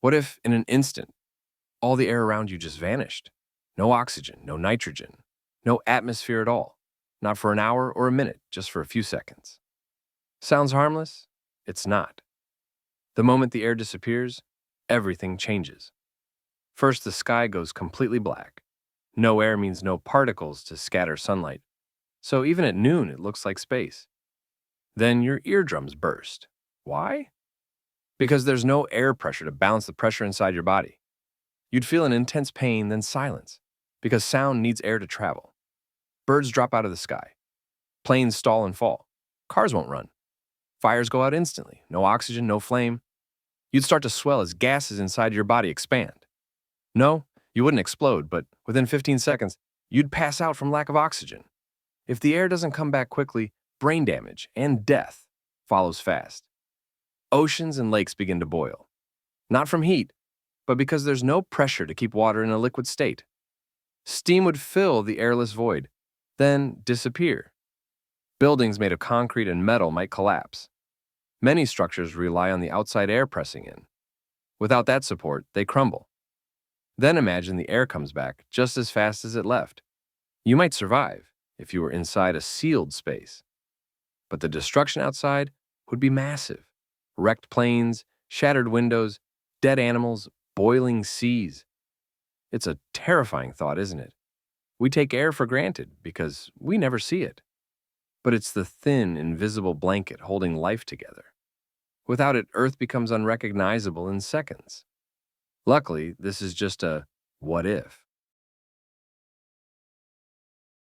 What if, in an instant, all the air around you just vanished? No oxygen, no nitrogen, no atmosphere at all. Not for an hour or a minute, just for a few seconds. Sounds harmless? It's not. The moment the air disappears, everything changes. First, the sky goes completely black. No air means no particles to scatter sunlight. So even at noon, it looks like space. Then your eardrums burst. Why? Because there's no air pressure to balance the pressure inside your body. You'd feel an intense pain, then silence, because sound needs air to travel. Birds drop out of the sky. Planes stall and fall. Cars won't run. Fires go out instantly. No oxygen, no flame. You'd start to swell as gases inside your body expand. No, you wouldn't explode, but within 15 seconds, you'd pass out from lack of oxygen. If the air doesn't come back quickly, brain damage and death follows fast. Oceans and lakes begin to boil. Not from heat, but because there's no pressure to keep water in a liquid state. Steam would fill the airless void, then disappear. Buildings made of concrete and metal might collapse. Many structures rely on the outside air pressing in. Without that support, they crumble. Then imagine the air comes back just as fast as it left. You might survive if you were inside a sealed space. But the destruction outside would be massive. Wrecked planes, shattered windows, dead animals, boiling seas. It's a terrifying thought, isn't it? We take air for granted because we never see it. But it's the thin, invisible blanket holding life together. Without it, Earth becomes unrecognizable in seconds. Luckily, this is just a what if.